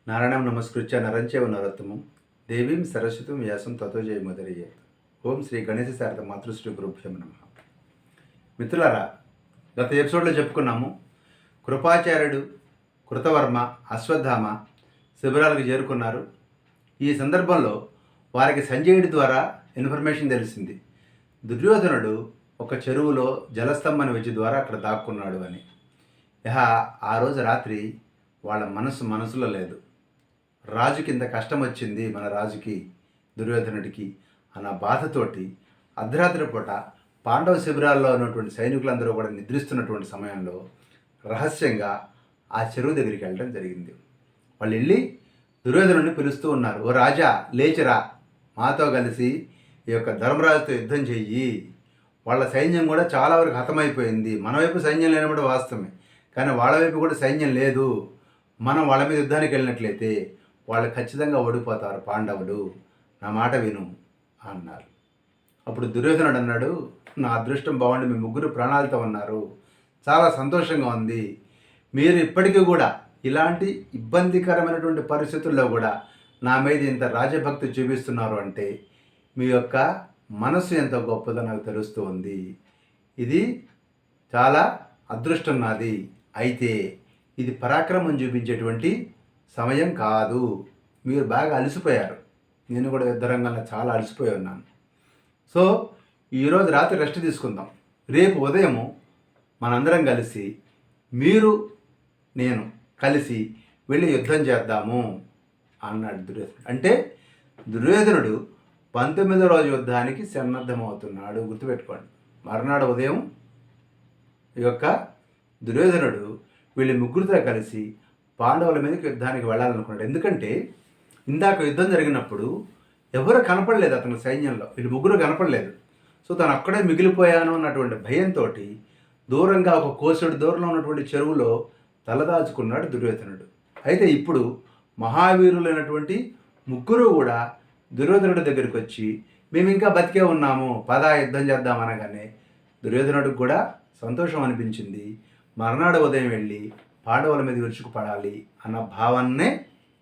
నారాయణం నమస్కృత్య నరంచేవ నరోత్తమం దేవీం సరస్వతం వ్యాసం తతో జయముదరయ్యేత్. ఓం శ్రీ గణేశ శారద మాతృశ్రీ గురుభ్యం నమః. మిత్రులారా, గత ఎపిసోడ్లో చెప్పుకున్నాము, కృపాచార్యుడు, కృతవర్మ, అశ్వత్థామ శిబిరాలకు చేరుకున్నారు. ఈ సందర్భంలో వారికి సంజయుడి ద్వారా ఇన్ఫర్మేషన్ తెలిసింది, దుర్యోధనుడు ఒక చెరువులో జలస్తంభన విద్య ద్వారా అక్కడ దాక్కున్నాడు అని. ఆ రోజు రాత్రి వాళ్ళ మనసులో లేదు. రాజుకి ఇంత కష్టం వచ్చింది, మన రాజుకి, దుర్యోధనుడికి అన్న బాధతోటి అర్ధరాత్రి పూట పాండవ శిబిరాల్లో ఉన్నటువంటి సైనికులందరూ కూడా నిద్రిస్తున్నటువంటి సమయంలో రహస్యంగా ఆ చెరువు దగ్గరికి వెళ్ళడం జరిగింది. వాళ్ళు వెళ్ళి దుర్యోధనుడిని పిలుస్తూ ఉన్నారు, ఓ రాజా లేచిరా, మాతో కలిసి ఈ యొక్క ధర్మరాజుతో యుద్ధం చెయ్యి. వాళ్ళ సైన్యం కూడా చాలా వరకు హతమైపోయింది. మన వైపు సైన్యం లేనప్పుడు వాస్తవమే, కానీ వాళ్ళ వైపు కూడా సైన్యం లేదు. మనం వాళ్ళ మీద యుద్ధానికి వెళ్ళినట్లయితే వాళ్ళు ఖచ్చితంగా ఓడిపోతారు పాండవులు, నా మాట విను అన్నారు. అప్పుడు దుర్యోధనుడు అన్నాడు, నా అదృష్టం బాగుండి మీ ముగ్గురు ప్రాణాలతో ఉన్నారు, చాలా సంతోషంగా ఉంది. మీరు ఇప్పటికీ కూడా ఇలాంటి ఇబ్బందికరమైనటువంటి పరిస్థితుల్లో కూడా నా మీద ఇంత రాజభక్తి చూపిస్తున్నారు అంటే మీ యొక్క మనసు ఎంత గొప్పదో నాకు తెలుస్తూ ఉంది. ఇది చాలా అదృష్టం నాది. అయితే ఇది పరాక్రమం చూపించేటువంటి సమయం కాదు. మీరు బాగా అలసిపోయారు, నేను కూడా యుద్ధరంగంలో చాలా అలసిపోయి ఉన్నాను. సో ఈరోజు రాత్రి రెస్ట్ తీసుకుందాం, రేపు ఉదయము మనందరం కలిసి, మీరు నేను కలిసి వెళ్ళి యుద్ధం చేద్దాము అన్నాడు దుర్యోధనుడు. అంటే దుర్యోధనుడు 19వ రోజు యుద్ధానికి సన్నద్ధమవుతున్నాడు. గుర్తుపెట్టుకోండి, మర్నాడు ఉదయం ఈ యొక్క దుర్యోధనుడు వీళ్ళ ముగ్గురితో కలిసి పాండవుల మీదకి యుద్ధానికి వెళ్ళాలనుకున్నాడు. ఎందుకంటే ఇందాక యుద్ధం జరిగినప్పుడు ఎవరు కనపడలేదు అతని సైన్యంలో, వీళ్ళు ముగ్గురు కనపడలేదు. సో తను అక్కడే మిగిలిపోయాను అన్నటువంటి భయంతో దూరంగా ఒక కోసెడు దూరంలో ఉన్నటువంటి చెరువులో తలదాచుకున్నాడు దుర్యోధనుడు. అయితే ఇప్పుడు మహావీరులైనటువంటి ముగ్గురు కూడా దుర్యోధనుడి దగ్గరికి వచ్చి, మేము ఇంకా బతికే ఉన్నాము, పదా యుద్ధం చేద్దాం అనగానే దుర్యోధనుడికి కూడా సంతోషం అనిపించింది. మర్నాడు ఉదయం వెళ్ళి పాండవుల మీద విరుచుకుపడాలి అన్న భావాన్నే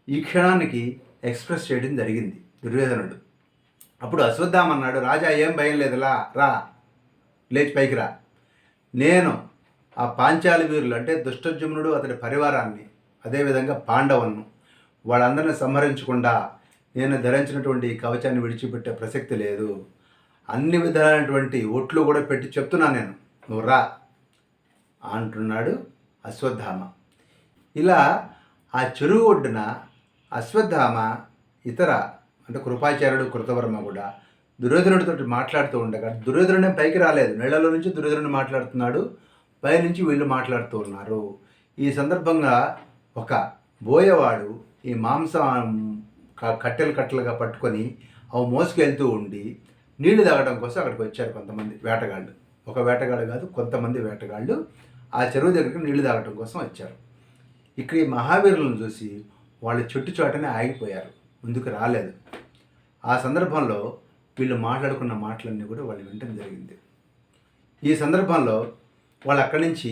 ఈ క్షణానికి ఎక్స్ప్రెస్ చేయడం జరిగింది దుర్యోధనుడు. అప్పుడు అశ్వత్థామ అన్నాడు, రాజా ఏం భయం లేదులా, రా, లేచి పైకి రా. నేను ఆ పాంచాలి వీరులు అంటే దుష్టజుమ్నుడు అతడి పరివారాన్ని, అదేవిధంగా పాండవులను, వాళ్ళందరినీ సంహరించకుండా నేను ధరించినటువంటి కవచాన్ని విడిచిపెట్టే ప్రసక్తి లేదు. అన్ని విధాలైనటువంటి ఒట్లు కూడా పెట్టి చెప్తున్నా నేను, నువ్వు రా అంటున్నాడు అశ్వత్థామ. ఇలా ఆ చెరువు ఒడ్డున అశ్వత్థామ ఇతర అంటే కృపాచార్యుడు, కృతవర్మ కూడా దుర్యోధనుడితో మాట్లాడుతూ ఉండగా, దుర్యోధనుడే పైకి రాలేదు, నీళ్లలో నుంచి దుర్యోధనుడు మాట్లాడుతున్నాడు, పైనుంచి వీళ్ళు మాట్లాడుతూ ఉన్నారు. ఈ సందర్భంగా ఒక బోయవాడు ఈ మాంసం కట్టెలుగా పట్టుకొని అవి మోసుకెళ్తూ ఉండి నీళ్లు తాగడం కోసం అక్కడికి వచ్చారు కొంతమంది వేటగాళ్ళు. ఒక వేటగాళ్ళు కాదు, కొంతమంది వేటగాళ్ళు ఆ చెరువు దగ్గరికి నీళ్లు తాగడం కోసం వచ్చారు. ఇక్కడ ఈ మహావీరులను చూసి వాళ్ళు చెట్టు చోటనే ఆగిపోయారు, ముందుకు రాలేదు. ఆ సందర్భంలో వీళ్ళు మాట్లాడుకున్న మాటలన్నీ కూడా వాళ్ళు వినటం జరిగింది. ఈ సందర్భంలో వాళ్ళు అక్కడి నుంచి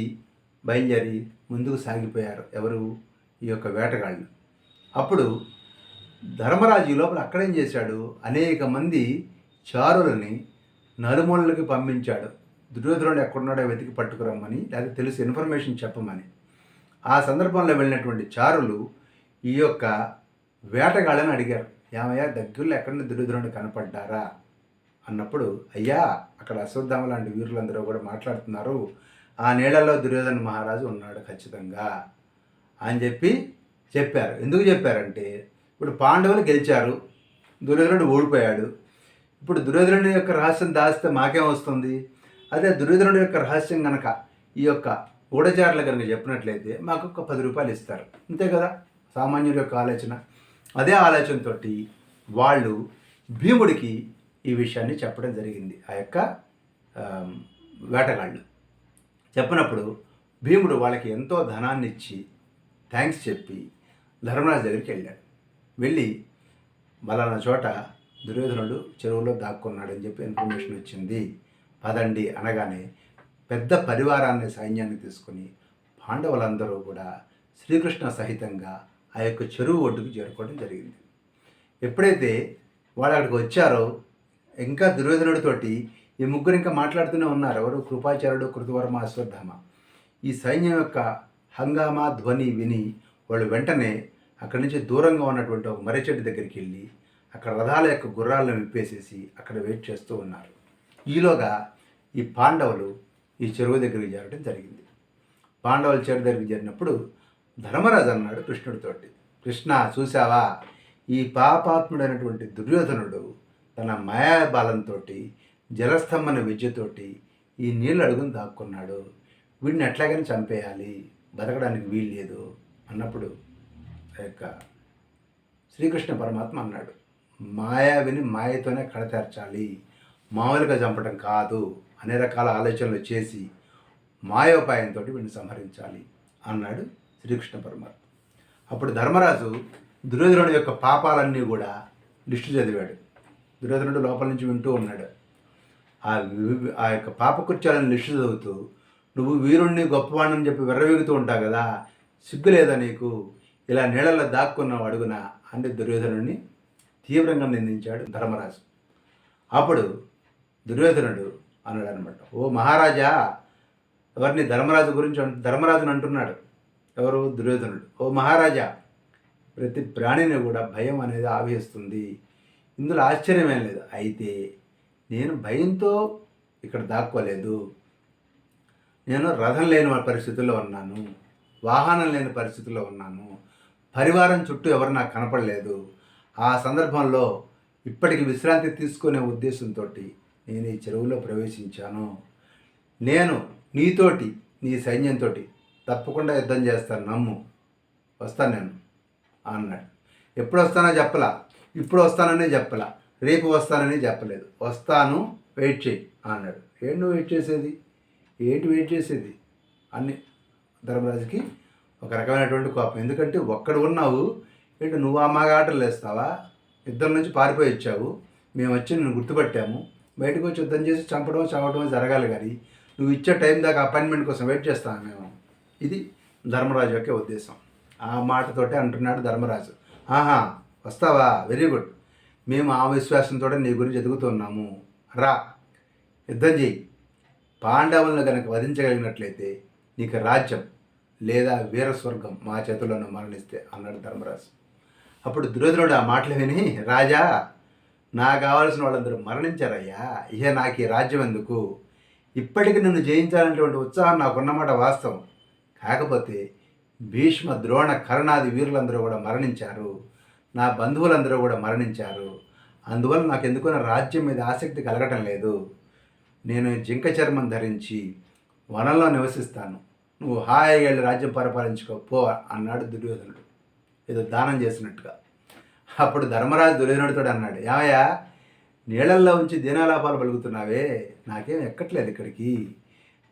బయలుదేరి ముందుకు సాగిపోయారు, ఎవరు, ఈ యొక్క వేటగాళ్ళు. అప్పుడు ధర్మరాజు ఈ లోపల అక్కడేం చేశాడు, అనేక మంది చారులని నలుమూలలకి పంపించాడు, దుర్యోధనుడు ఎక్కడున్నాడో వెతికి పట్టుకురమ్మని, లేకపోతే తెలిసి ఇన్ఫర్మేషన్ చెప్పమని. ఆ సందర్భంలో వెళ్ళినటువంటి చారులు ఈ యొక్క వేటగాళ్ళని అడిగారు, ఏమయ్యా దగ్గరలో ఎక్కడన్నా దుర్యోధనుడు కనపడ్డారా అన్నప్పుడు, అయ్యా అక్కడ అశ్వత్థామ లాంటి వీరులందరూ కూడా మాట్లాడుతున్నారు, ఆ నీళ్ళల్లో దుర్యోధన మహారాజు ఉన్నాడు ఖచ్చితంగా అని చెప్పారు. ఎందుకు చెప్పారంటే, ఇప్పుడు పాండవులు గెలిచారు, దుర్యోధనుడు ఓడిపోయాడు. ఇప్పుడు దుర్యోధనుడి యొక్క రహస్యం దాస్తే మాకేం వస్తుంది? అదే దుర్యోధనుడి యొక్క రహస్యం కనుక ఈ యొక్క గూఢచారులు కనుక చెప్పినట్లయితే మాకు ఒక 10 రూపాయలు ఇస్తారు, అంతే కదా సామాన్యుల యొక్క ఆలోచన. అదే ఆలోచనతో వాళ్ళు భీముడికి ఈ విషయాన్ని చెప్పడం జరిగింది. ఆ యొక్క వేటగాళ్ళు చెప్పినప్పుడు భీముడు వాళ్ళకి ఎంతో ధనాన్ని ఇచ్చి థ్యాంక్స్ చెప్పి ధర్మరాజు దగ్గరికి వెళ్ళాడు. వెళ్ళి మలానా చోట దుర్యోధనుడు చెరువులో దాక్కున్నాడని చెప్పి ఇన్ఫర్మేషన్ వచ్చింది, పదండి అనగానే పెద్ద పరివారాన్ని, సైన్యాన్ని తీసుకొని పాండవులందరూ కూడా శ్రీకృష్ణ సహితంగా ఆ యొక్క చెరువు ఒడ్డుకు చేరుకోవడం జరిగింది. ఎప్పుడైతే వాళ్ళు అక్కడికి వచ్చారో ఇంకా దుర్యోధనుడితోటి ఈ ముగ్గురు ఇంకా మాట్లాడుతూనే ఉన్నారు. ఎవరు? కృపాచార్యుడు, కృతవర్మ, అశ్వత్థామ. ఈ సైన్యం యొక్క హంగామా ధ్వని విని వాళ్ళు వెంటనే అక్కడి నుంచి దూరంగా ఉన్నటువంటి ఒక మర్రి చెట్టు దగ్గరికి వెళ్ళి అక్కడ రథాల యొక్క గుర్రాలను విప్పేసేసి అక్కడ వెయిట్ చేస్తూ ఉన్నారు. ఈలోగా ఈ పాండవులు ఈ చెరువు దగ్గరికి చేరడం జరిగింది. పాండవుల చెరువు దగ్గరికి చేరినప్పుడు ధర్మరాజు అన్నాడు కృష్ణుడితోటి, కృష్ణ చూసావా, ఈ పాపాత్ముడైనటువంటి దుర్యోధనుడు తన మాయాబాలంతో జలస్తంభన విద్యతోటి ఈ నీళ్ళు అడుగుని దాక్కున్నాడు. వీడిని ఎట్లాగైనా చంపేయాలి, బతకడానికి వీలు లేదు అన్నప్పుడు ఆ యొక్క శ్రీకృష్ణ పరమాత్మ అన్నాడు, మాయావిని మాయతోనే కడతేర్చాలి, మామూలుగా చంపడం కాదు, అనే రకాల ఆలోచనలు చేసి మాయోపాయంతో వీడిని సంహరించాలి అన్నాడు శ్రీకృష్ణ పరమాత్మ. అప్పుడు ధర్మరాజు దుర్యోధనుడి యొక్క పాపాలన్నీ కూడా లిస్టు చదివాడు. దుర్యోధనుడు లోపల నుంచి వింటూ ఉన్నాడు. ఆ యొక్క పాపకృత్యాలను లిస్టు చదువుతూ, నువ్వు వీరుణ్ణి గొప్పవాణ్ణని చెప్పి వెర్రవీగుతూ ఉంటావు కదా, సిగ్గు లేదా నీకు, ఇలా నీళ్ళల్లో దాక్కున్నావు అడుగున అంటే దుర్యోధనుడిని తీవ్రంగా నిందించాడు ధర్మరాజు. అప్పుడు దుర్యోధనుడు అన్నాడు అనమాట, ఓ మహారాజా, ఎవరిని? ధర్మరాజుని అంటున్నాడు. ఎవరు? దుర్యోధనుడు. ఓ మహారాజా, ప్రతి ప్రాణిని కూడా భయం అనేది ఆవహిస్తుంది, ఇందులో ఆశ్చర్యమేం లేదు. అయితే నేను భయంతో ఇక్కడ దాక్కోలేదు. నేను రథం లేని పరిస్థితుల్లో ఉన్నాను, వాహనం లేని పరిస్థితుల్లో ఉన్నాను, పరివారం చుట్టూ ఎవరు నాకు కనపడలేదు. ఆ సందర్భంలో ఇప్పటికి విశ్రాంతి తీసుకునే ఉద్దేశంతో నేను ఈ చెరువులో ప్రవేశించాను. నేను నీతోటి, నీ సైన్యంతో తప్పకుండా యుద్ధం చేస్తాను, నమ్ము, వస్తాను నేను అన్నాడు. ఎప్పుడు వస్తానో చెప్పలా, ఇప్పుడు వస్తానని చెప్పలా, రేపు వస్తానని చెప్పలేదు. వస్తాను, వెయిట్ చేయి అన్నాడు. ఏంటి నువ్వు వెయిట్ చేసేది? వెయిట్ చేసేది అన్ని ధర్మరాజుకి ఒక రకమైనటువంటి కోపం. ఎందుకంటే ఒక్కడ ఉన్నావు, ఏంటి నువ్వు అమ్మగాటలు వేస్తావా? యుద్ధం నుంచి పారిపోయి వచ్చావు, మేము వచ్చి నిన్ను గుర్తుపట్టాము, బయటకు వచ్చి యుద్ధం చేసి చంపడం జరగాలి, కానీ నువ్వు ఇచ్చే టైం దాకా అపాయింట్మెంట్ కోసం వెయిట్ చేస్తాము మేము. ఇది ధర్మరాజు యొక్క ఉద్దేశం. ఆ మాటతోటే అంటున్నాడు ధర్మరాజు, ఆహా వస్తావా, వెరీ గుడ్, మేము ఆ విశ్వాసంతో నీ గురించి ఎదుగుతున్నాము, రా యుద్ధం చేయి, పాండవులను కనుక వధించగలిగినట్లయితే నీకు రాజ్యం లేదా వీరస్వర్గం మా చేతులను మరణిస్తే అన్నాడు ధర్మరాజు. అప్పుడు దుర్యోధనుడు ఆ మాటలు విని, రాజా, నాకు కావాల్సిన వాళ్ళందరూ మరణించారయ్యా, ఇహ నాకు ఈ రాజ్యం ఎందుకు, ఇప్పటికి నిన్ను జయించాలనేటువంటి ఉత్సాహం నాకున్నమాట వాస్తవం. కాకపోతే భీష్మ, ద్రోణ, కర్ణాది వీరులందరూ కూడా మరణించారు, నా బంధువులందరూ కూడా మరణించారు, అందువల్ల నాకు ఎందుకున్న రాజ్యం మీద ఆసక్తి కలగటం లేదు. నేను జింక చర్మం ధరించి వనంలో నివసిస్తాను, నువ్వు హాయిగా వెళ్ళి రాజ్యం పరిపాలించుకోపో అన్నాడు దుర్యోధనుడు, ఏదో దానం చేసినట్టుగా. అప్పుడు ధర్మరాజు దుర్యోధనుడితో అన్నాడు, ఏమయ్యా, నీళ్ళల్లో ఉంచి దీనాలాపాలు పలుకుతున్నావే, నాకేం ఎక్కట్లేదు ఇక్కడికి,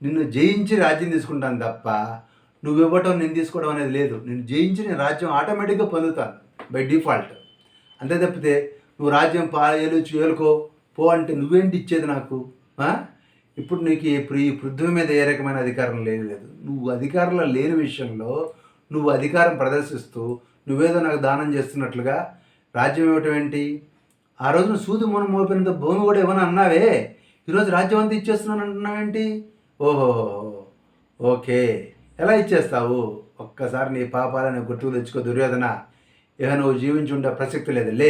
నిన్ను జయించి రాజ్యం తీసుకుంటాను తప్ప నువ్వు ఇవ్వటం నేను తీసుకోవడం అనేది లేదు. నిన్ను జయించి నేను రాజ్యం ఆటోమేటిక్గా పొందుతాను బై డిఫాల్ట్. అంతే తప్పితే నువ్వు రాజ్యం ఏలుకో పో అంటే నువ్వేంటి ఇచ్చేది నాకు? ఇప్పుడు నీకు ఈ పృథ్వీ మీద ఏ రకమైన అధికారం లేదు. నువ్వు అధికారంలో లేని విషయంలో నువ్వు అధికారం ప్రదర్శిస్తూ నువ్వేదో నాకు దానం చేస్తున్నట్లుగా రాజ్యం ఇవ్వటం ఏంటి? ఆ రోజున సూది మనం మోపినంత భూమి కూడా ఏమన్నా అన్నావే, ఈరోజు రాజ్యం అంతా ఇచ్చేస్తున్నాను అంటున్నావేంటి? ఓహో, ఓకే, ఎలా ఇచ్చేస్తావు? ఒక్కసారి నీ పాపాలను గుర్తుకు తెచ్చుకో దుర్యోధన, ఇక నువ్వు జీవించి ఉండే ప్రసక్తి లేదు, లే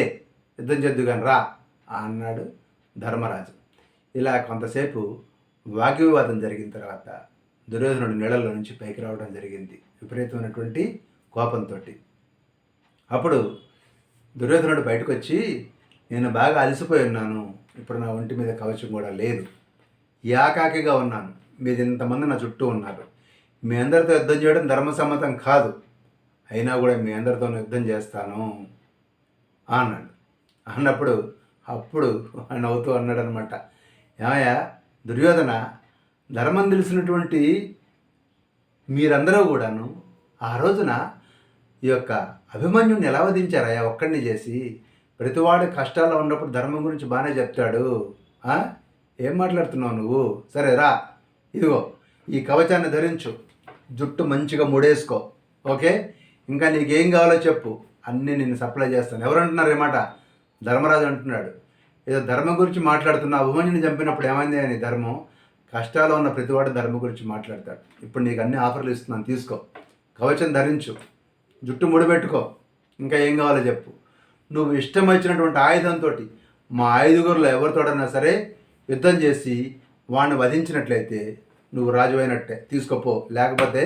యుద్ధం చేద్దు కానీ రా అన్నాడు ధర్మరాజు. ఇలా కొంతసేపు వాగ్వివాదం జరిగిన తర్వాత దుర్యోధనుడు నీళ్ళలో నుంచి పైకి రావడం జరిగింది విపరీతమైనటువంటి కోపంతో. అప్పుడు దుర్యోధనుడు బయటకు వచ్చి, నేను బాగా అలసిపోయి ఉన్నాను, ఇప్పుడు నా ఒంటి మీద కవచం కూడా లేదు, ఏకాకిగా ఉన్నాను, మీరు ఇంతమంది నా చుట్టూ ఉన్నారు, మీ అందరితో యుద్ధం చేయడం ధర్మసమ్మతం కాదు, అయినా కూడా మీ అందరితో యుద్ధం చేస్తాను అన్నాడు. అన్నప్పుడు అప్పుడు నవ్వుతూ అన్నాడు అనమాట, ఏమయ్యా దుర్యోధన, ధర్మం తెలిసినటువంటి మీరందరూ కూడాను ఆ రోజున ఈ యొక్క అభిమన్యుని ఎలా వధించారయ్యా ఒక్కడిని చేసి? ప్రతివాడు కష్టాల్లో ఉన్నప్పుడు ధర్మం గురించి బాగానే చెప్తాడు, ఏం మాట్లాడుతున్నావు నువ్వు? సరే రా, ఇదిగో ఈ కవచాన్ని ధరించు, జుట్టు మంచిగా ముడేసుకో, ఓకే, ఇంకా నీకేం కావాలో చెప్పు, అన్నీ నేను సప్లై చేస్తాను. ఎవరు అంటున్నారు ఏమాట? ధర్మరాజు అంటున్నాడు. ఏదో ధర్మం గురించి మాట్లాడుతున్నా, అభిమన్యుని చంపినప్పుడు ఏమైంది అని ధర్మం? కష్టాలు ఉన్న ప్రతివాడు ధర్మం గురించి మాట్లాడతాడు. ఇప్పుడు నీకు అన్ని ఆఫర్లు ఇస్తున్నాను, తీసుకో. కవచం ధరించు, జుట్టు ముడిపెట్టుకో, ఇంకా ఏం కావాలో చెప్పు. నువ్వు ఇష్టం వచ్చినటువంటి ఆయుధంతో మా 5గురిలో ఎవరితోడన్నా సరే యుద్ధం చేసి వాడిని వధించినట్లయితే నువ్వు రాజు అయినట్టే, తీసుకోపో, లేకపోతే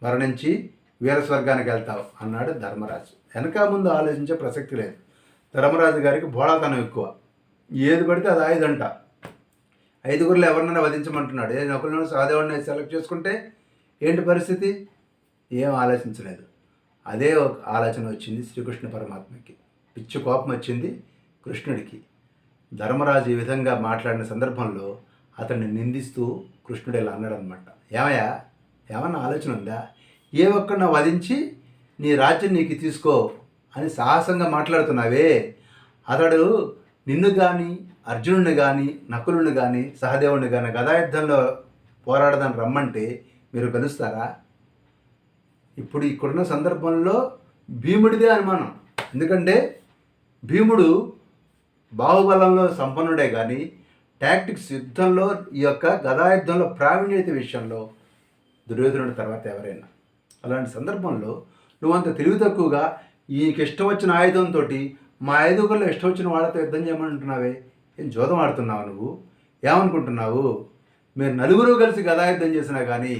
మరణించి వీరస్వర్గానికి వెళ్తావు అన్నాడు ధర్మరాజు. వెనక ముందు ఆలోచించే ప్రసక్తి లేదు. ధర్మరాజు గారికి బోళాతనం ఎక్కువ. ఏది పడితే అది ఆయుధంట. 5గురిలో ఎవరినైనా వధించమంటున్నాడు. ఏ నకులను సహదేవుడిని సెలెక్ట్ చేసుకుంటే ఏంటి పరిస్థితి? ఏం ఆలోచించలేదు. అదే ఒక ఆలోచన వచ్చింది శ్రీకృష్ణ పరమాత్మకి. పిచ్చి కోపం వచ్చింది కృష్ణుడికి. ధర్మరాజు ఈ విధంగా మాట్లాడిన సందర్భంలో అతన్ని నిందిస్తూ కృష్ణుడు ఇలా అన్నాడనమాట. ఏమయ్యా, ఏమన్నా ఆలోచన ఉందా? ఏ ఒక్కడిని వధించి నీ రాజ్యం నీకు తీసుకో అని సాహసంగా మాట్లాడుతున్నావే. అతడు నిన్ను కానీ, అర్జునుడిని కానీ, నకులుని కానీ, సహదేవుని కానీ గదాయుద్ధంలో పోరాడదని రమ్మంటే మీరు కలుస్తారా? ఇప్పుడు ఇక్కడున్న సందర్భంలో భీముడిదే అనుమానం. ఎందుకంటే భీముడు బాహుబలంలో సంపన్నుడే కానీ టాక్టిక్స్ యుద్ధంలో, ఈ యొక్క గదాయుద్ధంలో ప్రావీణ్యత విషయంలో దుర్యోధనుడి తర్వాత ఎవరైనా. అలాంటి సందర్భంలో నువ్వంత తెలివి తక్కువగా ఈయనకి ఇష్టం వచ్చిన ఆయుధంతో మా 5గురిలో ఇష్టం వచ్చిన వాళ్ళతో యుద్ధం చేయమంటున్నావే. ఏం జోదం ఆడుతున్నావు నువ్వు? ఏమనుకుంటున్నావు? మీరు 4 కలిసి గదాయుద్ధం చేసినా కానీ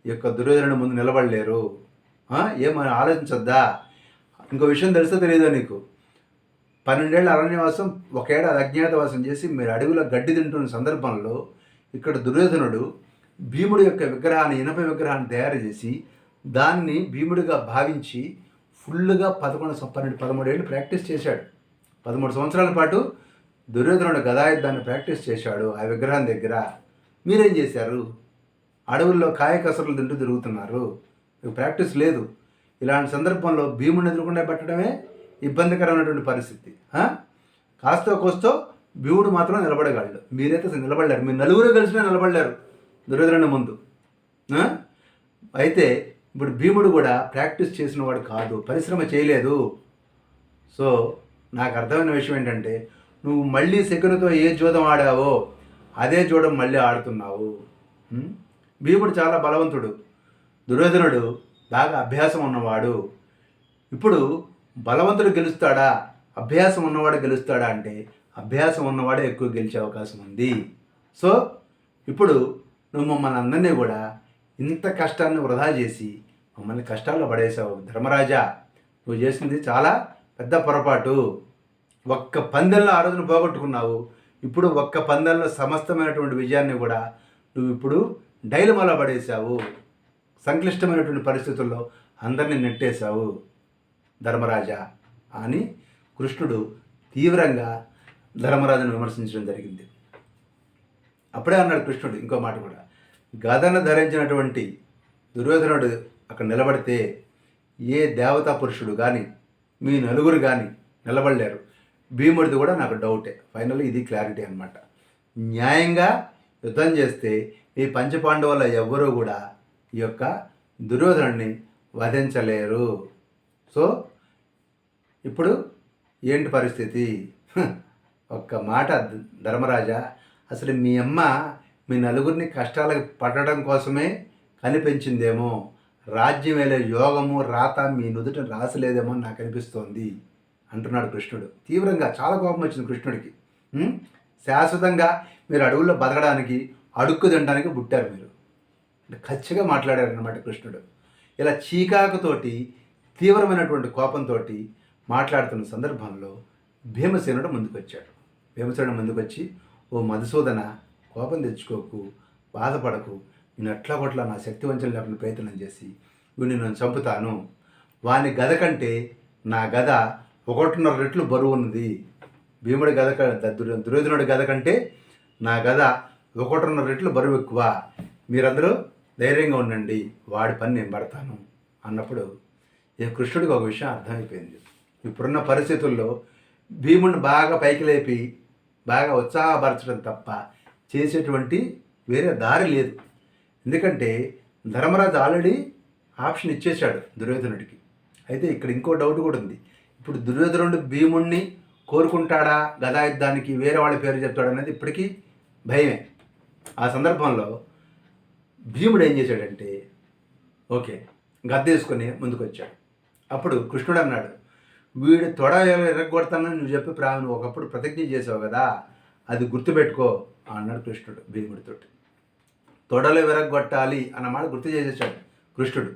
ఈ యొక్క దుర్యోధనుడి ముందు నిలబడలేరు. ఏమని ఆలోచించొద్దా? ఇంకో విషయం తెలుసో తెలియదో నీకు? 12 ఏళ్ళ అరణ్యవాసం, 1 ఏడాది అజ్ఞాతవాసం చేసి మీరు అడవిలో గడ్డి తింటున్న సందర్భంలో ఇక్కడ దుర్యోధనుడు భీముడి యొక్క విగ్రహాన్ని, ఇనప విగ్రహాన్ని తయారు చేసి దాన్ని భీముడిగా భావించి ఫుల్గా 13 ఏళ్ళు ప్రాక్టీస్ చేశాడు. 13 సంవత్సరాల పాటు దుర్యోధనుడు గదాయుద్ధాన్ని ప్రాక్టీస్ చేశాడు ఆ విగ్రహం దగ్గర. మీరేం చేశారు? అడవుల్లో కాయ కసరులు తింటూ తిరుగుతున్నారు. మీకు ప్రాక్టీస్ లేదు. ఇలాంటి సందర్భంలో భీముడిని ఎదుర్కొండే పట్టడమే ఇబ్బందికరమైనటువంటి పరిస్థితి. కాస్తో కోస్తో భీముడు మాత్రం నిలబడగలడు. మీరైతే అసలు నిలబడలేరు. మీరు 4 కలిసినా నిలబడలేరు దుర్యోధనుడి ముందు. అయితే ఇప్పుడు భీముడు కూడా ప్రాక్టీస్ చేసిన వాడు కాదు, పరిశ్రమ చేయలేదు. సో నాకు అర్థమైన విషయం ఏంటంటే, నువ్వు మళ్ళీ శకునితో ఏ జూదం ఆడావో అదే జూదం మళ్ళీ ఆడుతున్నావు. భీముడు చాలా బలవంతుడు, దుర్యోధనుడు బాగా అభ్యాసం ఉన్నవాడు. ఇప్పుడు బలవంతుడు గెలుస్తాడా, అభ్యాసం ఉన్నవాడు గెలుస్తాడా అంటే అభ్యాసం ఉన్నవాడే ఎక్కువ గెలిచే అవకాశం ఉంది. సో ఇప్పుడు నువ్వు మమ్మల్ని అందరినీ కూడా ఇంత కష్టాన్ని వృధా చేసి మమ్మల్ని కష్టాల్లో పడేసావు. ధర్మరాజా, నువ్వు చేసింది చాలా పెద్ద పొరపాటు. ఒక్క పందెంలో ఆ రోజున పోగొట్టుకున్నావు. ఇప్పుడు ఒక్క పందెంలో సమస్తమైనటువంటి విజయాన్ని కూడా నువ్వు ఇప్పుడు డైలమాలో పడేసావు. సంక్లిష్టమైనటువంటి పరిస్థితుల్లో అందరినీ నెట్టేశావు ధర్మరాజా అని కృష్ణుడు తీవ్రంగా ధర్మరాజును విమర్శించడం జరిగింది. అప్పుడే అన్నాడు కృష్ణుడు ఇంకో మాట కూడా. గదను ధరించినటువంటి దుర్యోధనుడు అక్కడ నిలబడితే ఏ దేవతా పురుషుడు కానీ మీ 4 కానీ నిలబడలేరు. భీముడిది కూడా నాకు డౌటే. ఫైనల్లీ ఇది క్లారిటీ అనమాట. న్యాయంగా యుద్ధం చేస్తే ఈ పంచపాండవుల ఎవ్వరూ కూడా ఈ యొక్క దుర్యోధనుడిని వధించలేరు. సో ఇప్పుడు ఏంటి పరిస్థితి? ఒక్క మాట ధర్మరాజా, అసలు మీ అమ్మ మీ 4 కష్టాలకు పడడం కోసమే కనిపించిందేమో, రాజ్యం వేలే యోగము రాత మీ నుదుట రాసలేదేమో అని నాకు అనిపిస్తోంది అంటున్నాడు కృష్ణుడు. తీవ్రంగా చాలా కోపం వచ్చింది కృష్ణుడికి. శాశ్వతంగా మీరు అడవుల్లో బతకడానికి, అడుక్కు తినడానికి పుట్టారు మీరు. ఖచ్చితంగా మాట్లాడారన్నమాట కృష్ణుడు. ఇలా చీకాకుతోటి తీవ్రమైనటువంటి కోపంతో మాట్లాడుతున్న సందర్భంలో భీమసేనుడు ముందుకొచ్చాడు. భీమసేనుడు ముందుకొచ్చి, ఓ మధుసూదన, కోపం తెచ్చుకోకు, బాధపడకు, నేను ఎట్లా కొట్లా నా శక్తి వంచన లేకుండా ప్రయత్నం చేసి వీడిని నేను చంపుతాను. వాని గద కంటే నా గద 1.5 రెట్లు బరువు ఉన్నది. భీముడి గద, దుర్యోధనుడి గద కంటే నా గద 1.5 రెట్లు బరువు ఎక్కువ. మీరందరూ ధైర్యంగా ఉండండి, వాడి పని నేను పడతాను అన్నప్పుడు ఈ కృష్ణుడికి ఒక విషయం అర్థమైపోయింది. ఇప్పుడున్న పరిస్థితుల్లో భీముడిని బాగా పైకి లేపి బాగా ఉత్సాహపరచడం తప్ప చేసేటువంటి వేరే దారి లేదు. ఎందుకంటే ధర్మరాజు ఆల్రెడీ ఆప్షన్ ఇచ్చేశాడు దుర్యోధనుడికి. అయితే ఇక్కడ ఇంకో డౌట్ కూడా ఉంది. ఇప్పుడు దుర్యోధనుడు భీముణ్ణి కోరుకుంటాడా గదాయుద్ధానికి, వేరే వాళ్ళ పేరు చెప్తాడనేది ఇప్పటికీ భయమే. ఆ సందర్భంలో భీముడు ఏం చేశాడంటే ఓకే గద్దేసుకొని ముందుకు వచ్చాడు. అప్పుడు కృష్ణుడు అన్నాడు, వీడు తొడ ఎరగొడతానని నువ్వు చెప్పి నువ్వు ఒకప్పుడు ప్రతిజ్ఞ చేసావు కదా, అది గుర్తుపెట్టుకో అన్నాడు కృష్ణుడు భీముడితోటి. తొడలు విరగొట్టాలి అన్నమాట గుర్తు చేసేసాడు కృష్ణుడు.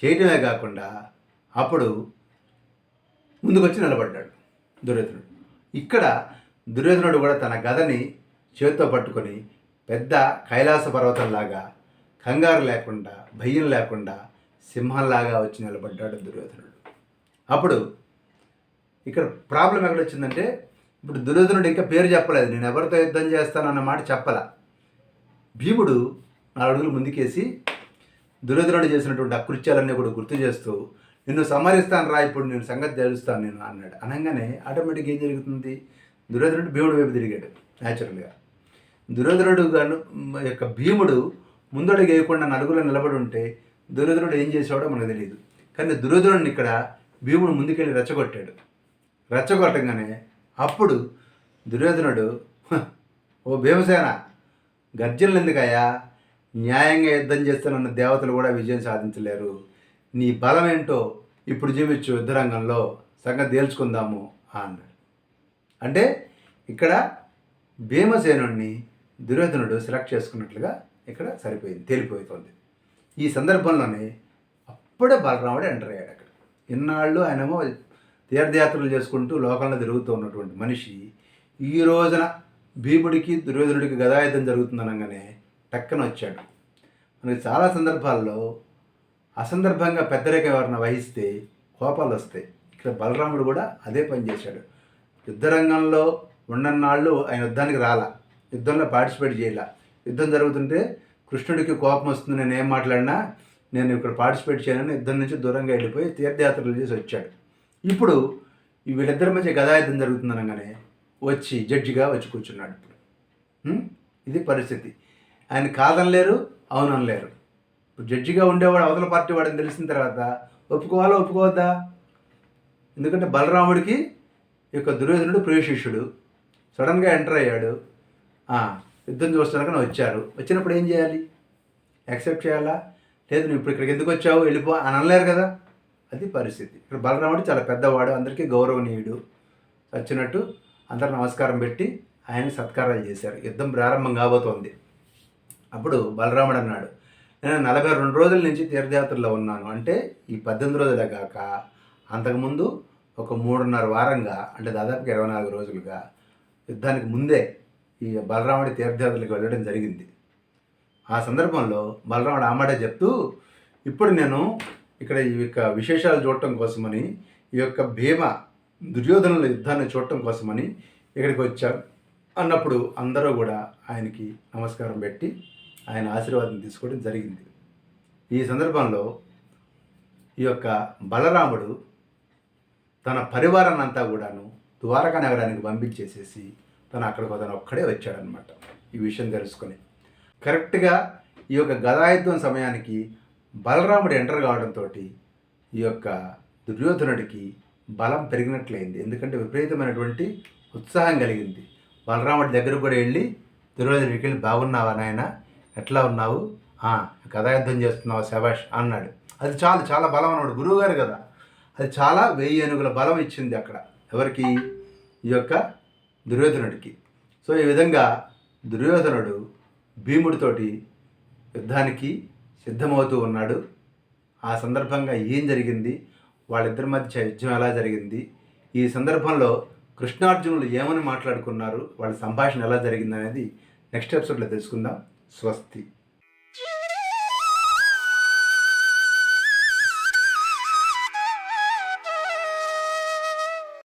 చేయటమే కాకుండా అప్పుడు ముందుకొచ్చి నిలబడ్డాడు దుర్యోధనుడు. ఇక్కడ దుర్యోధనుడు కూడా తన గదని చేతితో పట్టుకొని పెద్ద కైలాస పర్వతంలాగా కంగారు లేకుండా భయం లేకుండా సింహంలాగా వచ్చి నిలబడ్డాడు దుర్యోధనుడు. అప్పుడు ఇక్కడ ప్రాబ్లం ఎక్కడొచ్చిందంటే, ఇప్పుడు దుర్యోధనుడు ఇంకా పేరు చెప్పలేదు, నేను ఎవరితో యుద్ధం చేస్తానన్న మాట చెప్పలా. భీముడు 4 అడుగులు ముందుకేసి దుర్యోధనుడు చేసినటువంటి అకృత్యాలన్నీ కూడా గుర్తు చేస్తూ, నిన్ను సంహరిస్తాను రా, ఇప్పుడు నేను సంగతి తెలుస్తాను నేను అన్నాడు. అనగానే ఆటోమేటిక్గా ఏం జరుగుతుంది, దుర్యోధనుడు భీముడు వైపు తిరిగాడు న్యాచురల్గా. దుర్యోధనుడు యొక్క భీముడు ముందడుగు వేయకుండా నలుగురు నిలబడి ఉంటే దుర్యోధనుడు ఏం చేసాడో మనకు తెలియదు. కానీ దుర్యోధనుడిని ఇక్కడ భీముడు ముందుకెళ్ళి రెచ్చగొట్టాడు. రెచ్చగొట్టగానే అప్పుడు దుర్యోధనుడు, ఓ భీమసేన గర్జనలు ఎందుకయ్యా, న్యాయంగా యుద్ధం చేస్తానన్న దేవతలు కూడా విజయం సాధించలేరు, నీ బలం ఏంటో ఇప్పుడు చూపించు, యుద్ధరంగంలో సంగతి తేల్చుకుందాము అన్నాడు. అంటే ఇక్కడ భీమసేనుణ్ణి దుర్యోధనుడు సెలెక్ట్ చేసుకున్నట్లుగా ఇక్కడ సరిపోయింది, తేలిపోతుంది. ఈ సందర్భంలోనే అప్పుడే బలరాముడు ఎంటర్ అయ్యాడు అక్కడ. ఇన్నాళ్ళు ఆయనేమో తీర్థయాత్రలు చేసుకుంటూ లోకంలో తిరుగుతూ ఉన్నటువంటి మనిషి ఈ రోజున భీముడికి దుర్యోధనుడికి గదాయుద్ధం జరుగుతుందనగానే టక్కన వచ్చాడు. మనకి చాలా సందర్భాల్లో అసందర్భంగా పెద్దరికం ఎవరిని వహిస్తే కోపాలు వస్తాయి. ఇక్కడ బలరాముడు కూడా అదే పని చేశాడు. యుద్ధరంగంలో ఉన్నన్నాళ్ళు ఆయన యుద్ధానికి రాలా, యుద్ధంలో పార్టిసిపేట్ చేయాల. యుద్ధం జరుగుతుంటే కృష్ణుడికి కోపం వస్తుంది, నేను ఏం మాట్లాడినా నేను ఇక్కడ పార్టిసిపేట్ చేయనని యుద్ధం నుంచి దూరంగా వెళ్ళిపోయి తీర్థయాత్రలు చేసి వచ్చాడు. ఇప్పుడు వీళ్ళిద్దరి మధ్య గదాయుద్ధం జరుగుతుందనగానే వచ్చి జడ్జిగా వచ్చి కూర్చున్నాడు. ఇప్పుడు ఇది పరిస్థితి. ఆయన కాదనలేరు, అవుననలేరు. ఇప్పుడు జడ్జిగా ఉండేవాడు అవతల పార్టీ వాడని తెలిసిన తర్వాత ఒప్పుకోవాలా ఒప్పుకోవద్దా? ఎందుకంటే బలరాముడికి ఈ యొక్క దుర్యోధనుడు ప్రియ శిష్యుడు, సడన్గా ఎంటర్ అయ్యాడు, యుద్ధం చూస్తానని వచ్చారు. వచ్చినప్పుడు ఏం చేయాలి? యాక్సెప్ట్ చేయాలా? లేదు నువ్వు ఇప్పుడు ఇక్కడికి ఎందుకు వచ్చావు వెళ్ళిపో అని అనలేరు కదా. అది పరిస్థితి. ఇక్కడ బలరాముడు చాలా పెద్దవాడు, అందరికీ గౌరవనీయుడు. వచ్చినట్టు అందరు నమస్కారం పెట్టి ఆయన సత్కారాలు చేశారు. యుద్ధం ప్రారంభం కాబోతోంది. అప్పుడు బలరాముడు అన్నాడు, నేను 42 రోజుల నుంచి తీర్థయాత్రలో ఉన్నాను. అంటే ఈ 18 రోజులే కాక అంతకుముందు ఒక 3.5 వారంగా, అంటే దాదాపుగా 24 రోజులుగా యుద్ధానికి ముందే ఈ బలరాముడి తీర్థయాత్రలకు వెళ్ళడం జరిగింది. ఆ సందర్భంలో బలరాముడు ఆ మాట చెప్తూ, ఇప్పుడు నేను ఇక్కడ ఈ యొక్క విశేషాలు చూడటం కోసమని, ఈ యొక్క భీమ దుర్యోధనుల యుద్ధాన్ని చూడటం కోసమని ఇక్కడికి వచ్చాను అన్నప్పుడు అందరూ కూడా ఆయనకి నమస్కారం పెట్టి ఆయన ఆశీర్వాదం తీసుకోవడం జరిగింది. ఈ సందర్భంలో ఈ యొక్క బలరాముడు తన పరివారాన్ని అంతా కూడాను ద్వారకా నగరానికి పంపించేసేసి తను ఒక్కడే వచ్చాడనమాట. ఈ విషయం తెలుసుకొని కరెక్ట్గా ఈ యొక్క గదాయుద్ధం సమయానికి బలరాముడు ఎంటర్ కావడంతో ఈ యొక్క దుర్యోధనుడికి బలం పెరిగినట్లయింది. ఎందుకంటే విపరీతమైనటువంటి ఉత్సాహం కలిగింది. బలరాముడి దగ్గరకు కూడా వెళ్ళి దుర్యోధనుడికి వెళ్ళి, బాగున్నావా నాయన, ఎట్లా ఉన్నావు, గదాయుద్ధం చేస్తున్నావు, శభాష్ అన్నాడు. అది చాలు, చాలా బలం అన్నాడు. గురువుగారు కదా, అది చాలా 1000 ఏనుగుల బలం ఇచ్చింది అక్కడ. ఎవరికి? ఈ యొక్క దుర్యోధనుడికి. సో ఈ విధంగా దుర్యోధనుడు భీముడితోటి యుద్ధానికి సిద్ధమవుతూ ఉన్నాడు. ఆ సందర్భంగా ఏం జరిగింది, వాళ్ళిద్దరి మధ్య యుద్ధం ఎలా జరిగింది, ఈ సందర్భంలో కృష్ణార్జునులు ఏమని మాట్లాడుకున్నారు, వాళ్ళ సంభాషణ ఎలా జరిగింది అనేది నెక్స్ట్ ఎపిసోడ్లో తెలుసుకుందాం. స్వస్తి.